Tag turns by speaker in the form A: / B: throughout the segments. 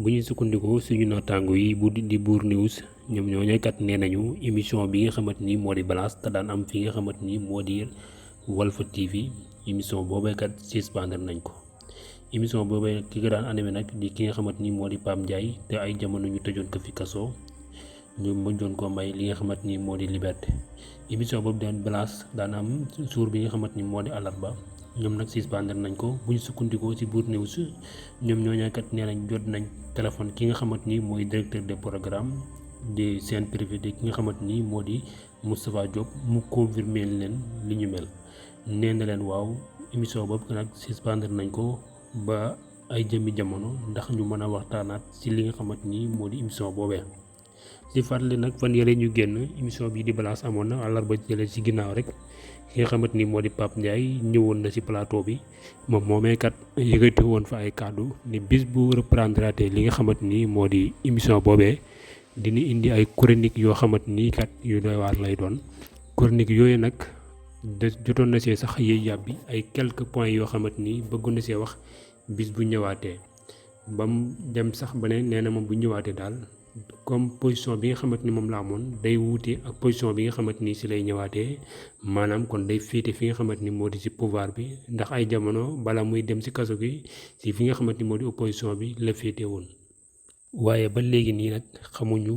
A: bu ñu sukkandikoo suñu naataango yi di Bour News ñoom ñooñu kat nee nañu émission bi nga xamante ni moo di balance te daan am fi nga xamante ni moo di Walf TV émission boobee kat suspendre nañ ko. émission boobee ki ko daan animé nag di ki nga xamante ni moo di Pape Ndiaye te ay jamono ñu tëjoon ko fi kaso ñu mëjoon ko may li nga xamante ni moo di liberté. émission boobu daan balance daan am jour bi nga xamante ni moo di àllarba ñoom nag suspendre nañ ko. bu ñu sukkandikoo ci Bour News ñoom ñooñu kat nee nañ jot nañ téléphone ki nga xamante ni mooy directeur des programmes de chaîne privée de ki nga xamante ni moo di Moustapha Diop mu confirmer leen li ñu mel. nee na leen waaw émission boobu nag suspendre nañ ko ba ay jëmmi jamono ndax ñu mën a waxtaanaat ci li nga xamante ni moo di émission boobee. ci fàttali nag fan yële ñu génn émission bii di balance amoon na àllarba jëlee ci ginnaaw rek ki nga xamante ni moo di Pape Ndiaye ñëwoon na ci plateau bi moom moomee kat yëkkati woon fa ay kàddu ni bis bu reprendre li nga xamante ni moo di émission boobee dina indi ay chronique yoo xamante ni kat yu doy waar lay doon. chronique yooyu nag jotoon na see sax yiy yàbbi ay quelques points yoo xamante ni bëggoon na see wax bis bu ñëwaatee ba mu dem sax ba ne nee na moom bu ñëwaatee daal comme position bi nga xamante ni moom la amoon day wuute ak position bi nga xamante ni si lay ñëwaatee maanaam kon day féete fi nga xamante ni moo di ci pouvoir bi ndax ay jamono bala muy dem ci kaso gi ci fi nga xamante ni moo di opposition bi la féete woon. waaye ba léegi nii nag xamuñu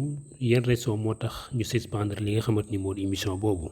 A: yan raison moo tax ñu suspendre li nga xamante ni moo di émission boobu.